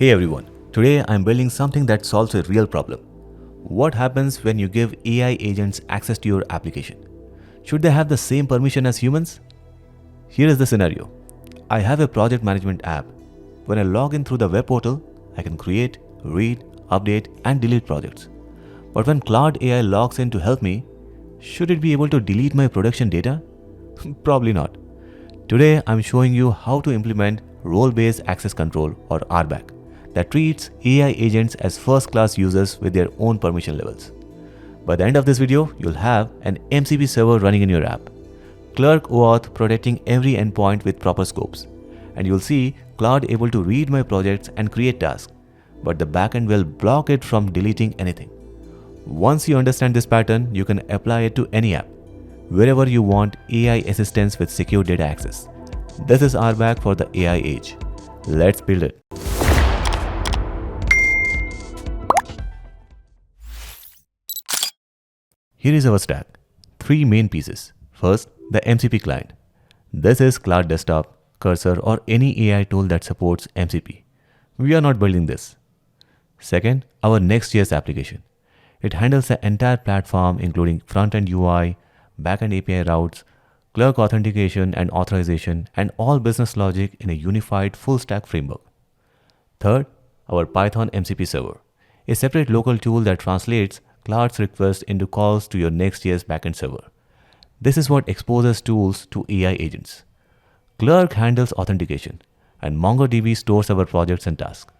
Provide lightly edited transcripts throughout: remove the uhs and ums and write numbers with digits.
Hey everyone, today I'm building something that solves a real problem. What happens when you give AI agents access to your application? Should they have the same permission as humans? Here is the scenario. I have a project management app. When I log in through the web portal, I can create, read, update, and delete projects. But when Claude AI logs in to help me, should it be able to delete my production data? Probably not. Today, I'm showing you how to implement role-based access control or RBAC that treats AI agents as first-class users with their own permission levels. By the end of this video, you'll have an MCP server running in your app, Clerk OAuth protecting every endpoint with proper scopes, and you'll see Claude able to read my projects and create tasks, but the backend will block it from deleting anything. Once you understand this pattern, you can apply it to any app, wherever you want AI assistance with secure data access. This is RBAC for the AI age. Let's build it. Here is our stack. 3 main pieces. First, the MCP client. This is Claude Desktop, Cursor, or any AI tool that supports MCP. We are not building this. Second, our Next.js application. It handles the entire platform including front-end UI, back-end API routes, Clerk authentication and authorization, and all business logic in a unified full-stack framework. Third, our Python MCP server, a separate local tool that translates Claude's request into calls to your Next.js backend server. This is what exposes tools to AI agents. Clerk handles authentication, and MongoDB stores our projects and tasks.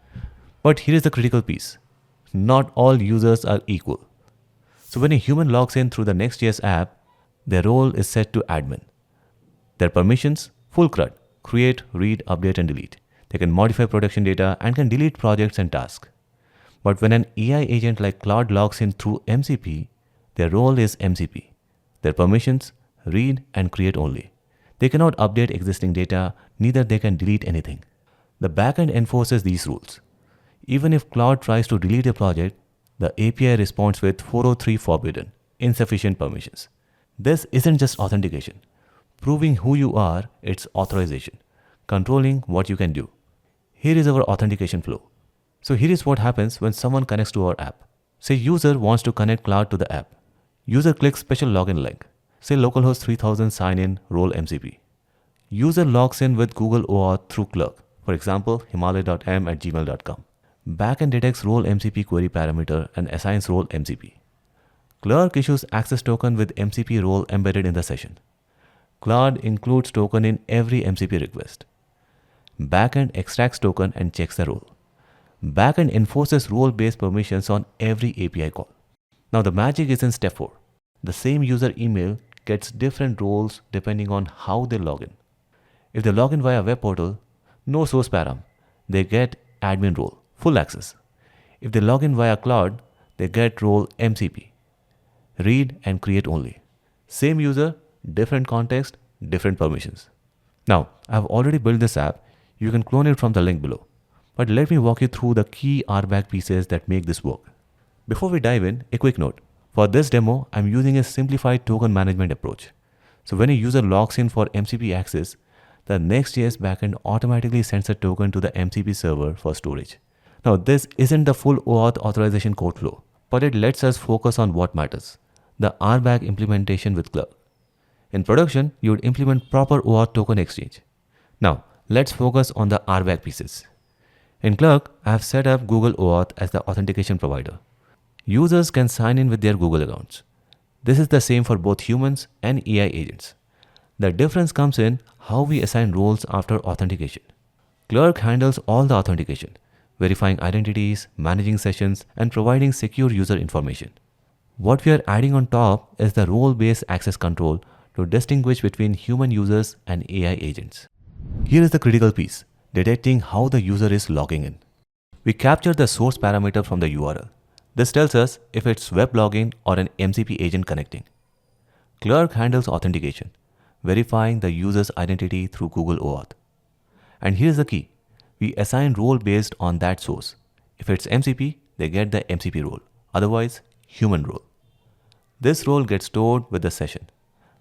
But here is the critical piece. Not all users are equal. So when a human logs in through the Next.js app, their role is set to admin. Their permissions, full CRUD, create, read, update, and delete. They can modify production data and can delete projects and tasks. But when an AI agent like Claude logs in through MCP, their role is MCP. Their permissions, read and create only. They cannot update existing data, neither they can delete anything. The backend enforces these rules. Even if Claude tries to delete a project, the API responds with 403 forbidden, insufficient permissions. This isn't just authentication. Proving who you are, it's authorization, controlling what you can do. Here is our authentication flow. So here is what happens when someone connects to our app. Say user wants to connect Claude to the app. User clicks special login link. Say localhost 3000 sign in role MCP. User logs in with Google OAuth through Clerk, for example, himalaya.m@gmail.com. Backend detects role MCP query parameter and assigns role MCP. Clerk issues access token with MCP role embedded in the session. Claude includes token in every MCP request. Backend extracts token and checks the role. Backend enforces role-based permissions on every API call. Now the magic is in step 4. The same user email gets different roles depending on how they log in. If they log in via web portal, no source param, they get admin role, full access. If they log in via Claude, they get role MCP, read and create only. Same user, different context, different permissions. Now, I have already built this app. You can clone it from the link below. But let me walk you through the key RBAC pieces that make this work. Before we dive in, a quick note. For this demo, I'm using a simplified token management approach. So when a user logs in for MCP access, the Next.js backend automatically sends a token to the MCP server for storage. Now this isn't the full OAuth authorization code flow, but it lets us focus on what matters, the RBAC implementation with Clerk. In production, you would implement proper OAuth token exchange. Now, let's focus on the RBAC pieces. In Clerk, I have set up Google OAuth as the authentication provider. Users can sign in with their Google accounts. This is the same for both humans and AI agents. The difference comes in how we assign roles after authentication. Clerk handles all the authentication, verifying identities, managing sessions, and providing secure user information. What we are adding on top is the role-based access control to distinguish between human users and AI agents. Here is the critical piece, detecting how the user is logging in. We capture the source parameter from the URL. This tells us if it's web login or an MCP agent connecting. Clerk handles authentication, verifying the user's identity through Google OAuth. And here's the key. We assign role based on that source. If it's MCP, they get the MCP role. Otherwise, human role. This role gets stored with the session.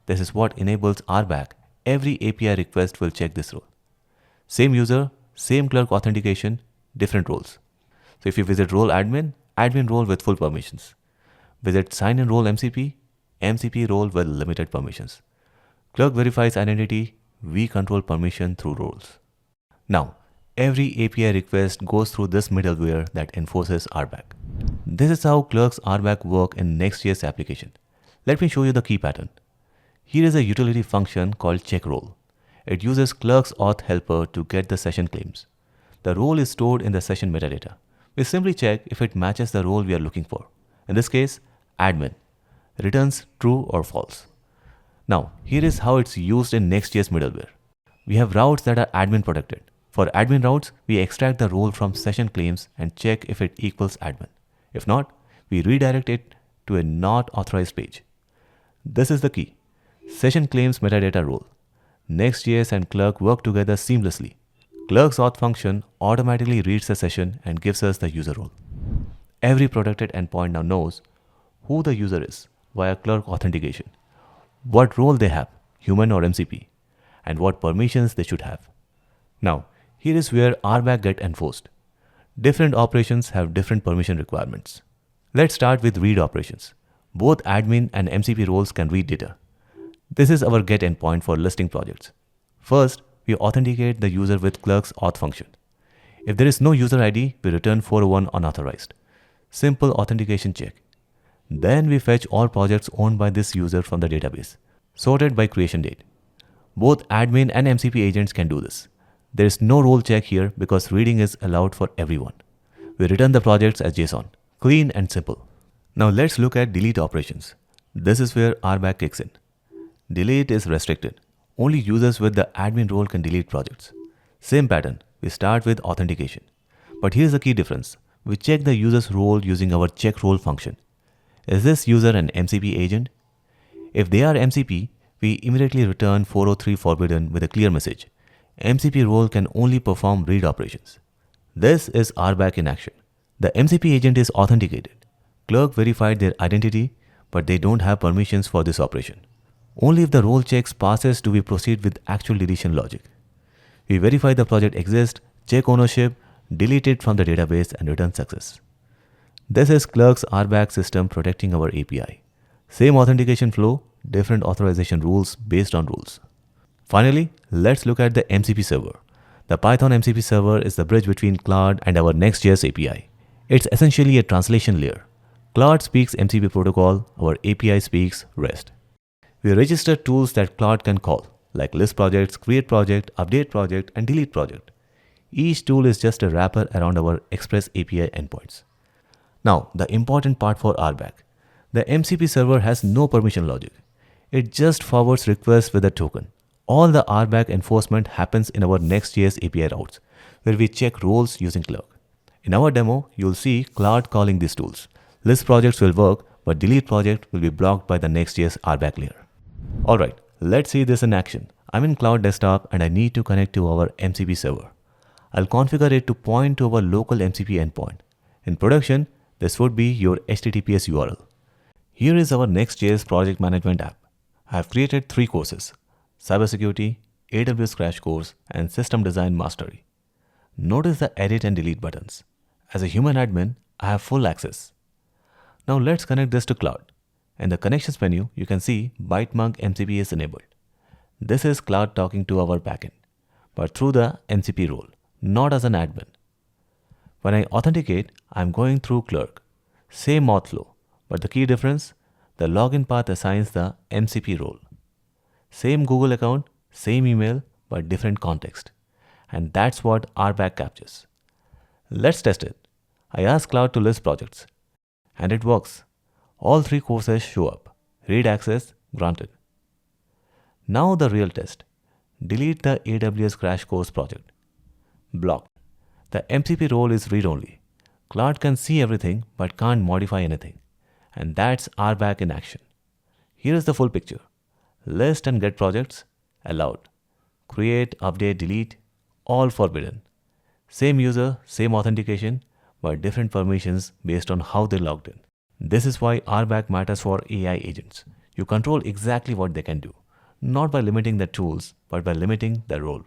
This is what enables RBAC. Every API request will check this role. Same user, same Clerk authentication, different roles. So if you visit role admin, admin role with full permissions. Visit sign in role MCP, MCP role with limited permissions. Clerk verifies identity, we control permission through roles. Now, every API request goes through this middleware that enforces RBAC. This is how Clerk's RBAC work in Next.js application. Let me show you the key pattern. Here is a utility function called checkRole. It uses Clerk's auth helper to get the session claims. The role is stored in the session metadata. We simply check if it matches the role we are looking for. In this case, admin. Returns true or false. Now, here is how it's used in Next.js middleware. We have routes that are admin protected. For admin routes, we extract the role from session claims and check if it equals admin. If not, we redirect it to a not authorized page. This is the key. Session claims metadata role. Next.js and Clerk work together seamlessly. Clerk's auth function automatically reads the session and gives us the user role. Every protected endpoint now knows who the user is via Clerk authentication, what role they have, human or MCP, and what permissions they should have. Now, here is where RBAC gets enforced. Different operations have different permission requirements. Let's start with read operations. Both admin and MCP roles can read data. This is our get endpoint for listing projects. First, we authenticate the user with Clerk's auth function. If there is no user ID, we return 401 unauthorized. Simple authentication check. Then we fetch all projects owned by this user from the database, sorted by creation date. Both admin and MCP agents can do this. There is no role check here because reading is allowed for everyone. We return the projects as JSON, clean and simple. Now let's look at delete operations. This is where RBAC kicks in. Delete is restricted. Only users with the admin role can delete projects. Same pattern, we start with authentication. But here's the key difference. We check the user's role using our check role function. Is this user an MCP agent? If they are MCP, we immediately return 403 forbidden with a clear message. MCP role can only perform read operations. This is RBAC in action. The MCP agent is authenticated. Clerk verified their identity, but they don't have permissions for this operation. Only if the role checks passes do we proceed with actual deletion logic. We verify the project exists, check ownership, delete it from the database and return success. This is Clerk's RBAC system protecting our API. Same authentication flow, different authorization rules based on rules. Finally, let's look at the MCP server. The Python MCP server is the bridge between Claude and our Next.js API. It's essentially a translation layer. Claude speaks MCP protocol, our API speaks REST. We register tools that Claude can call, like list projects, create project, update project, and delete project. Each tool is just a wrapper around our Express API endpoints. Now, the important part for RBAC. The MCP server has no permission logic. It just forwards requests with a token. All the RBAC enforcement happens in our Next.js API routes, where we check roles using Clerk. In our demo, you'll see Claude calling these tools. List projects will work, but delete project will be blocked by the Next.js RBAC layer. Alright, let's see this in action. I'm in Claude Desktop and I need to connect to our MCP server. I'll configure it to point to our local MCP endpoint. In production, this would be your HTTPS URL. Here is our Next.js project management app. I have created 3 courses: Cybersecurity, AWS Crash Course, and System Design Mastery. Notice the edit and delete buttons. As a human admin, I have full access. Now let's connect this to Claude. In the connections menu, you can see ByteMonk MCP is enabled. This is Claude talking to our backend, but through the MCP role, not as an admin. When I authenticate, I'm going through Clerk. Same auth flow, but the key difference, the login path assigns the MCP role. Same Google account, same email, but different context. And that's what RBAC captures. Let's test it. I ask Claude to list projects. And it works. All 3 courses show up. Read access granted. Now the real test. Delete the AWS Crash Course project. Blocked. The MCP role is read-only. Claude can see everything but can't modify anything. And that's RBAC in action. Here is the full picture. List and get projects allowed. Create, update, delete, all forbidden. Same user, same authentication, but different permissions based on how they logged in. This is why RBAC matters for AI agents. You control exactly what they can do, not by limiting the tools, but by limiting the role.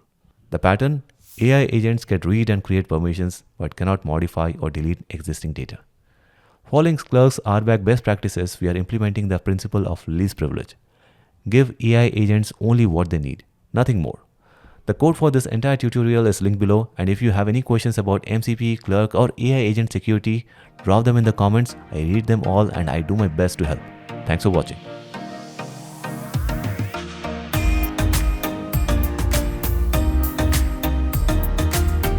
The pattern: AI agents can read and create permissions but cannot modify or delete existing data. Following Clerk's RBAC best practices, we are implementing the principle of least privilege. Give AI agents only what they need, nothing more. The code for this entire tutorial is linked below, and if you have any questions about MCP, Clerk or AI agent security, drop them in the comments. I read them all and I do my best to help. Thanks for watching.